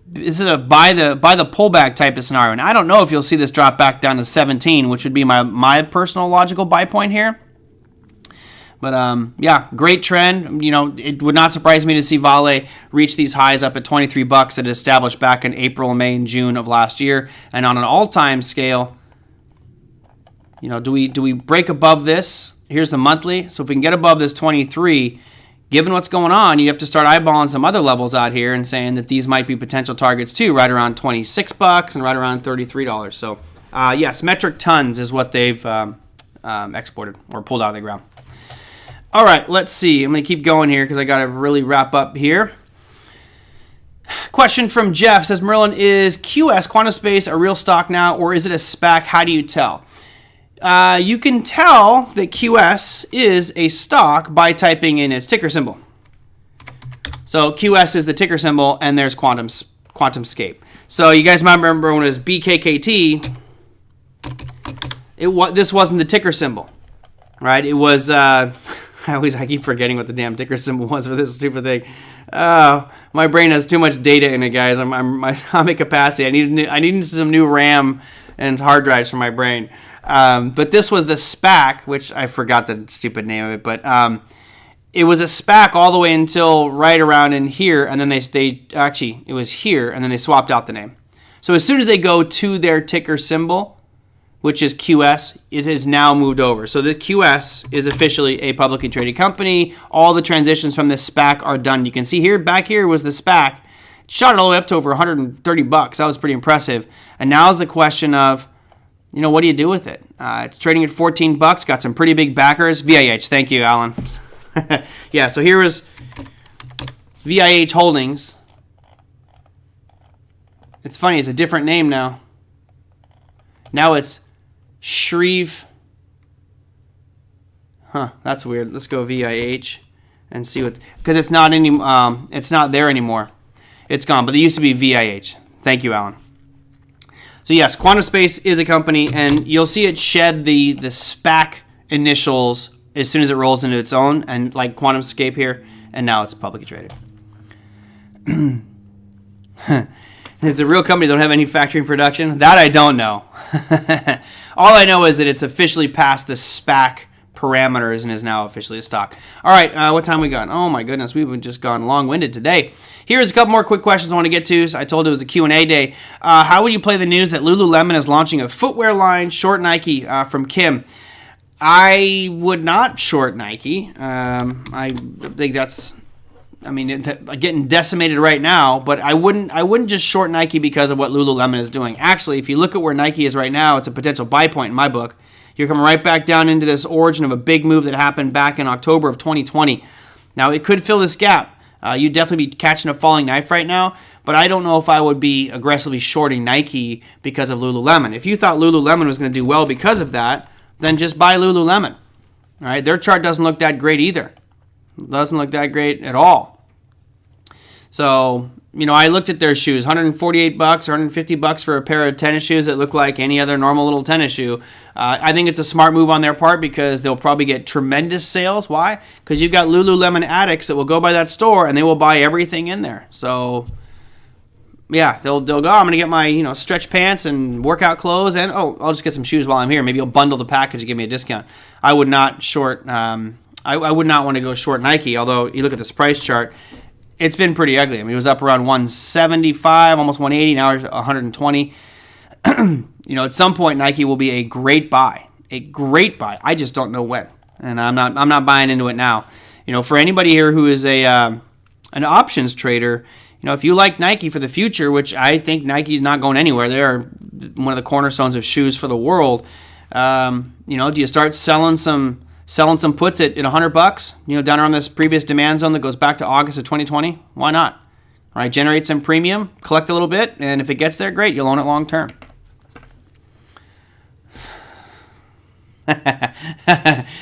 this is a buy the pullback type of scenario. And I don't know if you'll see this drop back down to 17, which would be my personal logical buy point here. But yeah, great trend. It would not surprise me to see Vale reach these highs up at $23 that it established back in April, May, and June of last year. And on an all-time scale, do we break above this? Here's the monthly. So if we can get above this 23, given what's going on, you have to start eyeballing some other levels out here and saying that these might be potential targets too, right around $26 and right around $33. So yes, metric tons is what they've exported or pulled out of the ground. All right, let's see. I'm going to keep going here because I got to really wrap up here. Question from Jeff says, Merlin, is QS, Quantum Space, a real stock now, or is it a SPAC? How do you tell? You can tell that QS is a stock by typing in its ticker symbol. So QS is the ticker symbol, and there's QuantumScape. So you guys might remember when it was BKKT, this wasn't the ticker symbol, right? It was, I keep forgetting what the damn ticker symbol was for this stupid thing. My brain has too much data in it, guys. I'm at capacity. I need some new RAM and hard drives for my brain. But this was the SPAC, which I forgot the stupid name of it, but it was a SPAC all the way until right around in here, and then it was here, and then they swapped out the name. So as soon as they go to their ticker symbol, which is QS, it has now moved over. So the QS is officially a publicly traded company. All the transitions from this SPAC are done. You can see here, back here was the SPAC. It shot it all the way up to over $130. That was pretty impressive. And now is the question of, what do you do with it? It's trading at $14. Got some pretty big backers. VIH. Thank you, Alan. Yeah, so here was VIH Holdings. It's funny. It's a different name now. Now it's Shreve. That's weird. Let's go VIH and see because it's not there anymore. It's gone, but it used to be VIH. Thank you, Alan. So yes, Quantum Space is a company, and you'll see it shed the SPAC initials as soon as it rolls into its own, and like QuantumScape here, and now it's publicly traded. Is it a real company that don't have any factory production? That I don't know. All I know is that it's officially passed the SPAC parameters and is now officially a stock. All right, what time we got? Oh my goodness, we've just gone long-winded today. Here's a couple more quick questions I want to get to. So I told it was a Q&A day. How would you play the news that Lululemon is launching a footwear line, short Nike, from Kim? I would not short Nike. I think that's, getting decimated right now, but I wouldn't just short Nike because of what Lululemon is doing. Actually, if you look at where Nike is right now, it's a potential buy point in my book. You're coming right back down into this origin of a big move that happened back in October of 2020. Now, it could fill this gap. You'd definitely be catching a falling knife right now, but I don't know if I would be aggressively shorting Nike because of Lululemon. If you thought Lululemon was going to do well because of that, then just buy Lululemon. All right, their chart doesn't look that great either. It doesn't look that great at all. So, I looked at their shoes, $148 or $150 for a pair of tennis shoes that look like any other normal little tennis shoe. I think it's a smart move on their part because they'll probably get tremendous sales. Why? Because you've got Lululemon addicts that will go by that store and they will buy everything in there. So, yeah, they'll go, I'm going to get my, stretch pants and workout clothes and, I'll just get some shoes while I'm here. Maybe you'll bundle the package and give me a discount. I would not short, I would not want to go short Nike, although you look at this price chart, it's been pretty ugly. It was up around 175, almost 180, now it's 120. At some point Nike will be a great buy. A great buy. I just don't know when. And I'm not buying into it now. For anybody here who is an options trader, if you like Nike for the future, which I think Nike's not going anywhere, they're one of the cornerstones of shoes for the world. Do you start selling some puts at $100? Down around this previous demand zone that goes back to August of 2020. Why not? All right, generate some premium, collect a little bit, and if it gets there, great, you'll own it long term.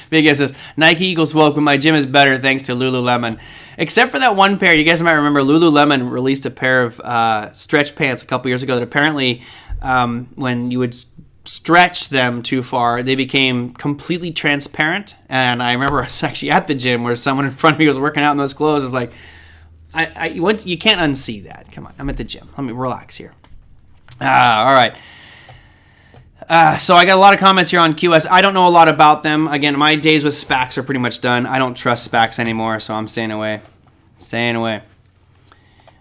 Big says Nike equals woke, but my gym is better thanks to Lululemon. Except for that one pair, you guys might remember Lululemon released a pair of stretch pants a couple years ago that apparently, when you would stretch them too far, they became completely transparent. And I remember I was actually at the gym where someone in front of me was working out in those clothes. It was like, you can't unsee that. Come on, I'm at the gym. Let me relax here. All right. So I got a lot of comments here on QS. I don't know a lot about them. Again, my days with SPACs are pretty much done. I don't trust SPACs anymore, so I'm staying away.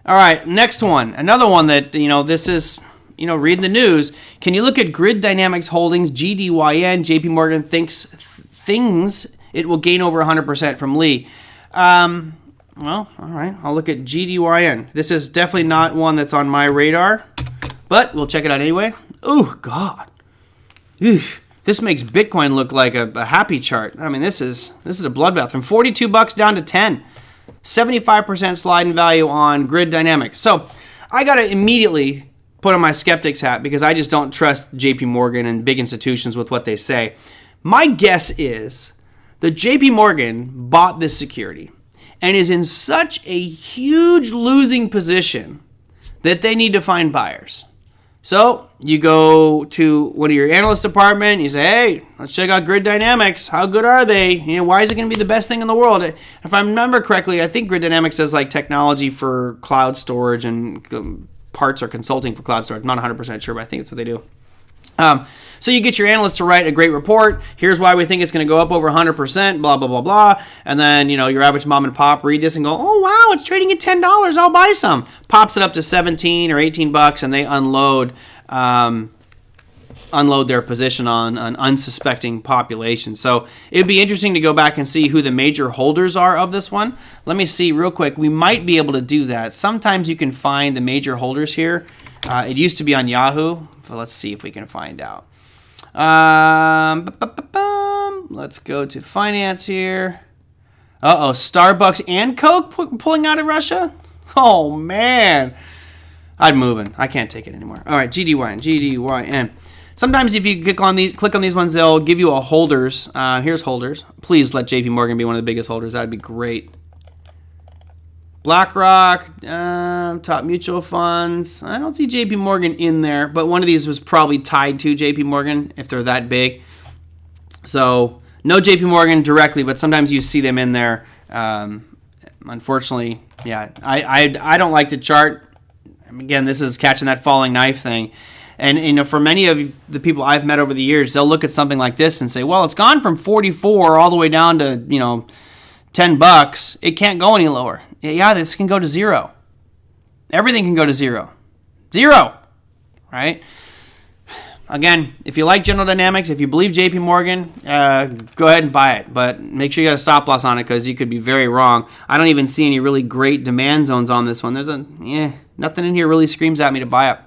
All right, next one. Another one that, this is, reading the news. Can you look at Grid Dynamics Holdings, GDYN? JP Morgan thinks it will gain over 100% from Lee. Well, all right. I'll look at GDYN. This is definitely not one that's on my radar, but we'll check it out anyway. Oh, God. This makes Bitcoin look like a happy chart. I mean, this is a bloodbath. From $42 down to 10. 75% slide in value on Grid Dynamics. So I got to immediately put on my skeptics hat because I just don't trust JP Morgan and big institutions with what they say. My guess is that JP Morgan bought this security and is in such a huge losing position that they need to find buyers. So you go to one of your analyst department, you say, hey, let's check out Grid Dynamics. How good are they? Why is it going to be the best thing in the world? If I remember correctly, I think Grid Dynamics does like technology for cloud storage and parts or consulting for cloud storage. I'm not 100% sure, but I think that's what they do. So you get your analyst to write a great report. Here's why we think it's going to go up over 100%, blah, blah, blah, blah. And then, your average mom and pop read this and go, oh, wow, it's trading at $10. I'll buy some. Pops it up to $17 or $18 and they unload their position on an unsuspecting population. So it would be interesting to go back and see who the major holders are of this one. Let me see real quick. We might be able to do that. Sometimes you can find the major holders here. It used to be on Yahoo. So let's see if we can find out. Let's go to finance here. Starbucks and Coke pulling out of Russia? Oh, man. I'm moving. I can't take it anymore. All right, GDYN. Sometimes if you click on these ones, they'll give you a holders. Here's holders. Please let JP Morgan be one of the biggest holders. That'd be great. BlackRock, top mutual funds. I don't see JP Morgan in there, but one of these was probably tied to JP Morgan if they're that big. So no JP Morgan directly, but sometimes you see them in there. Unfortunately, yeah, I don't like the chart. Again, this is catching that falling knife thing. And for many of the people I've met over the years, they'll look at something like this and say, well, it's gone from 44 all the way down to, $10. It can't go any lower. Yeah, this can go to zero. Everything can go to zero. Zero, right? Again, if you like General Dynamics, if you believe JP Morgan, go ahead and buy it. But make sure you got a stop loss on it because you could be very wrong. I don't even see any really great demand zones on this one. Nothing in here really screams at me to buy it.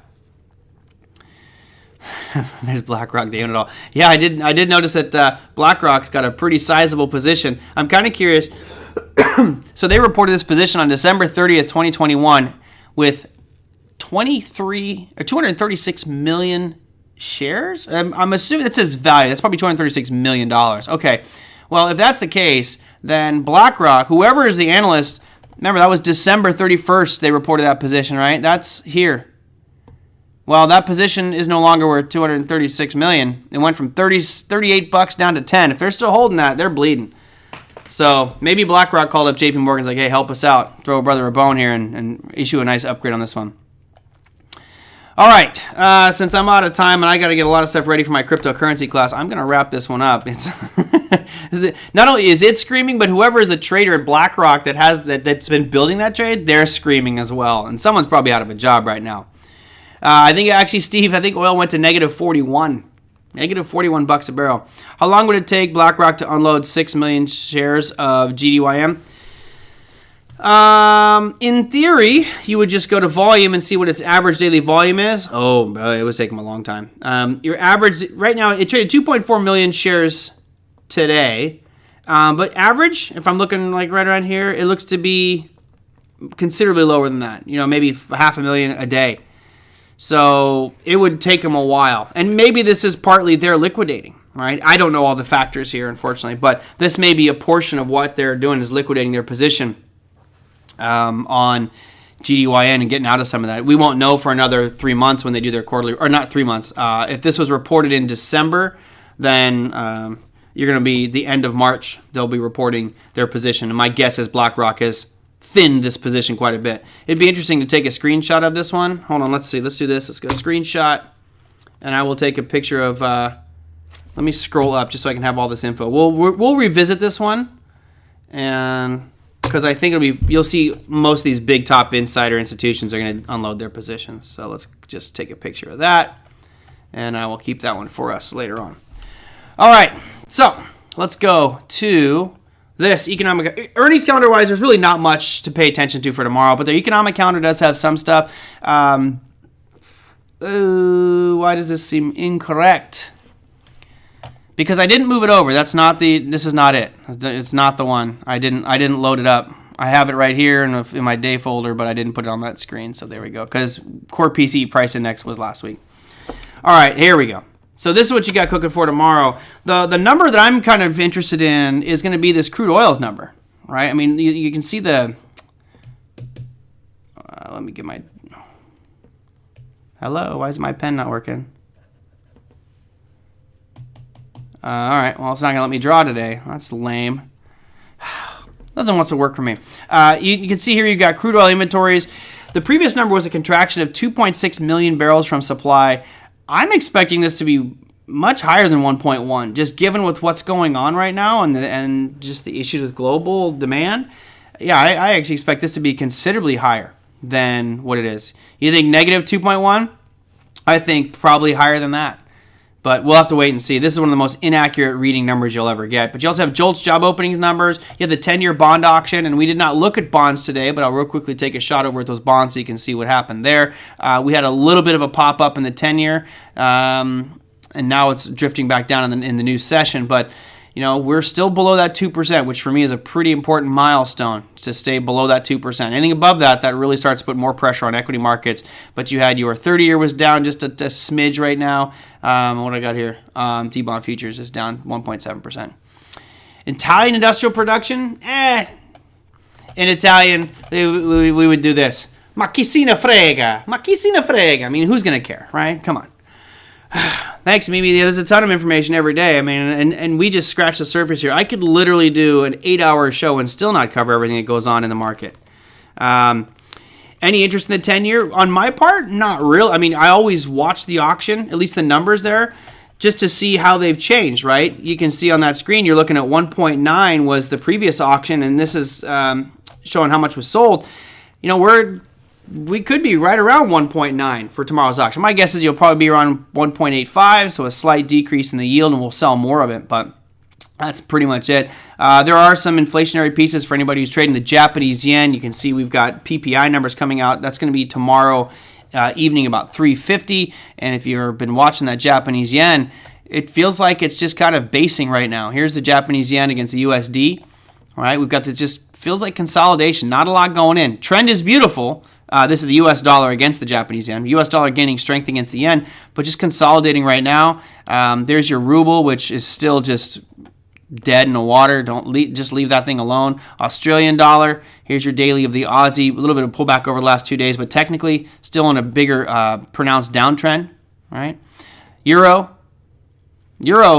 There's BlackRock. They own it all. Yeah, I did notice that BlackRock's got a pretty sizable position. I'm kind of curious. So they reported this position on December 30th, 2021 with 236 million shares. I'm assuming that says value. That's probably $236 million. Okay. Well, if that's the case, then BlackRock, whoever is the analyst, remember that was December 31st they reported that position, right? That's here. Well, that position is no longer worth $236 million. It went from $38 down to $10. If they're still holding that, they're bleeding. So maybe BlackRock called up JP Morgan's like, hey, help us out. Throw a brother a bone here and issue a nice upgrade on this one. All right. Since I'm out of time and I got to get a lot of stuff ready for my cryptocurrency class, I'm going to wrap this one up. It's not only is it screaming, but whoever is the trader at BlackRock that's been building that trade, they're screaming as well. And someone's probably out of a job right now. I think actually, Steve, oil went to negative 41. Negative $41 a barrel. How long would it take BlackRock to unload 6 million shares of GDYM? In theory, you would just go to volume and see what its average daily volume is. Oh, it was taking a long time. Your average, right now, it traded 2.4 million shares today. But average, if I'm looking like right around here, it looks to be considerably lower than that. Maybe 500,000 a day. So it would take them a while. And maybe this is partly they're liquidating, right? I don't know all the factors here, unfortunately. But this may be a portion of what they're doing is liquidating their position on GDYN and getting out of some of that. We won't know for another 3 months when they do their quarterly, or not 3 months. If this was reported in December, then you're going to be the end of March. They'll be reporting their position. And my guess is BlackRock has thinned this position quite a bit. It'd be interesting to take a screenshot of this one. Hold on, let's see. Let's do this. Let's go screenshot. And I will take a picture of, let me scroll up just so I can have all this info. We'll revisit this one. And because I think you'll see most of these big top insider institutions are going to unload their positions. So let's just take a picture of that. And I will keep that one for us later on. All right, so let's go to this economic earnings calendar wise. There's really not much to pay attention to for tomorrow, but the economic calendar does have some stuff. Why does this seem incorrect? Because I didn't move it over. This is not it. It's not the one. I didn't load it up. I have it right here in my day folder, but I didn't put it on that screen. So there we go. Because core PCE price index was last week. All right, here we go. So this is what you got cooking for tomorrow. The number that I'm kind of interested in is going to be this crude oils number, right? I mean, you can see the. Let me get my. Hello, why is my pen not working? All right, well, it's not going to let me draw today. That's lame. Nothing wants to work for me. You can see here you've got crude oil inventories. The previous number was a contraction of 2.6 million barrels from supply. I'm expecting this to be much higher than 1.1, just given with what's going on right now and just the issues with global demand. Yeah, I actually expect this to be considerably higher than what it is. You think negative 2.1? I think probably higher than that. But we'll have to wait and see. This is one of the most inaccurate reading numbers you'll ever get. But you also have JOLTS job openings numbers. You have the 10-year bond auction. And we did not look at bonds today, but I'll real quickly take a shot over at those bonds so you can see what happened there. We had a little bit of a pop-up in the 10-year. And now it's drifting back down in the new session. But we're still below that 2%, which for me is a pretty important milestone to stay below that 2%. Anything above that really starts to put more pressure on equity markets. But you had your 30-year was down just a smidge right now. What I got here? T-bond futures is down 1.7%. Italian industrial production? In Italian, we would do this. Ma chi se ne frega? Ma chi se ne frega? I mean, who's going to care, right? Come on. Thanks, Mimi. There's a ton of information every day. I mean, and we just scratched the surface here. I could literally do an 8-hour show and still not cover everything that goes on in the market. Any interest in the 10-year? On my part, not real. I mean, I always watch the auction, at least the numbers there, just to see how they've changed, right? You can see on that screen, you're looking at 1.9 was the previous auction, and this is showing how much was sold. We could be right around 1.9 for tomorrow's auction. My guess is you'll probably be around 1.85, so a slight decrease in the yield, and we'll sell more of it, but that's pretty much it. There are some inflationary pieces for anybody who's trading the Japanese yen. You can see we've got PPI numbers coming out. That's going to be tomorrow evening about 350, and if you've been watching that Japanese yen, it feels like it's just kind of basing right now. Here's the Japanese yen against the USD. All right, we've got this, just feels like consolidation, not a lot going in. Trend is beautiful. This is the U.S. dollar against the Japanese yen. U.S. dollar gaining strength against the yen, but just consolidating right now. There's your ruble, which is still just dead in the water. Just leave that thing alone. Australian dollar. Here's your daily of the Aussie. A little bit of pullback over the last 2 days, but technically still on a bigger, pronounced downtrend. Right? Euro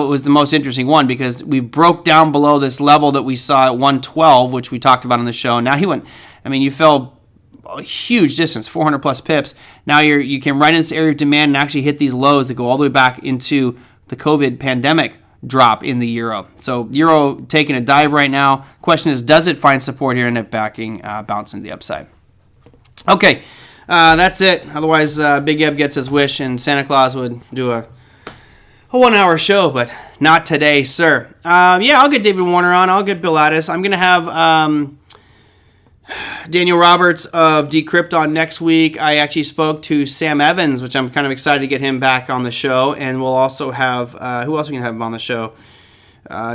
was the most interesting one because we broke down below this level that we saw at 112, which we talked about on the show. Now you fell a huge distance, 400 plus pips. Now you came right in this area of demand and actually hit these lows that go all the way back into the COVID pandemic drop in the euro. So euro taking a dive right now. Question is, does it find support here and end up bouncing to the upside? Okay, that's it. Otherwise, Big Eb gets his wish and Santa Claus would do a 1-hour show, but not today, sir. I'll get David Warner on. I'll get Bill Addis. I'm going to have... Daniel Roberts of Decrypt on next week. I actually spoke to Sam Evans, which I'm kind of excited to get him back on the show. And we'll also have, who else we can have on the show?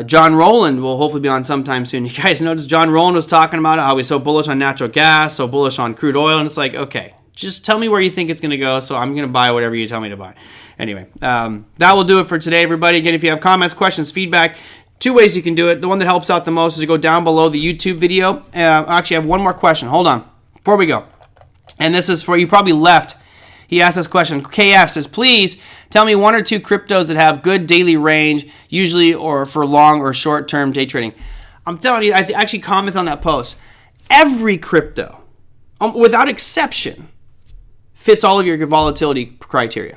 John Rowland will hopefully be on sometime soon. You guys notice John Rowland was talking about how he's so bullish on natural gas, so bullish on crude oil. And it's like, okay, just tell me where you think it's going to go, so I'm going to buy whatever you tell me to buy. Anyway, that will do it for today, everybody. Again, if you have comments, questions, feedback, two ways you can do it. The one that helps out the most is to go down below the YouTube video. Actually, I have one more question. Hold on. Before we go. And this is for you probably left. He asked this question. KF says, please tell me one or two cryptos that have good daily range, usually or for long or short-term day trading. I'm telling you, I actually comment on that post. Every crypto, without exception, fits all of your volatility criteria.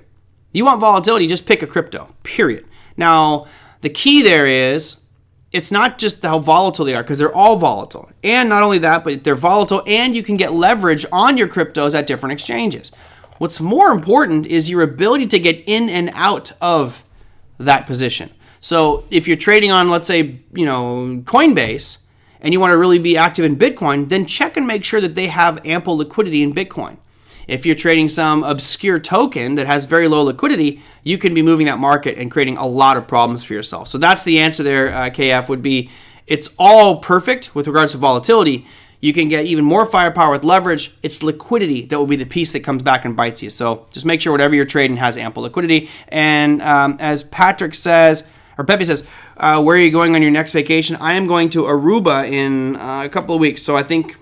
You want volatility, just pick a crypto, period. Now, the key there is, it's not just how volatile they are, because they're all volatile. And not only that, but they're volatile, and you can get leverage on your cryptos at different exchanges. What's more important is your ability to get in and out of that position. So if you're trading on, let's say, Coinbase, and you want to really be active in Bitcoin, then check and make sure that they have ample liquidity in Bitcoin. If you're trading some obscure token that has very low liquidity, you can be moving that market and creating a lot of problems for yourself. So that's the answer there, KF, would be it's all perfect with regards to volatility. You can get even more firepower with leverage. It's liquidity that will be the piece that comes back and bites you. So just make sure whatever you're trading has ample liquidity. And as Patrick says, or Pepe says, where are you going on your next vacation? I am going to Aruba in a couple of weeks. So I think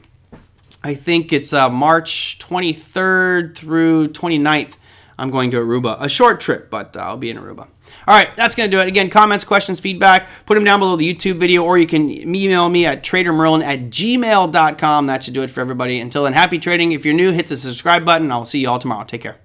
it's March 23rd through 29th. I'm going to Aruba. A short trip, but I'll be in Aruba. All right, that's going to do it. Again, comments, questions, feedback, put them down below the YouTube video, or you can email me at TraderMerlin@gmail.com. That should do it for everybody. Until then, happy trading. If you're new, hit the subscribe button. I'll see you all tomorrow. Take care.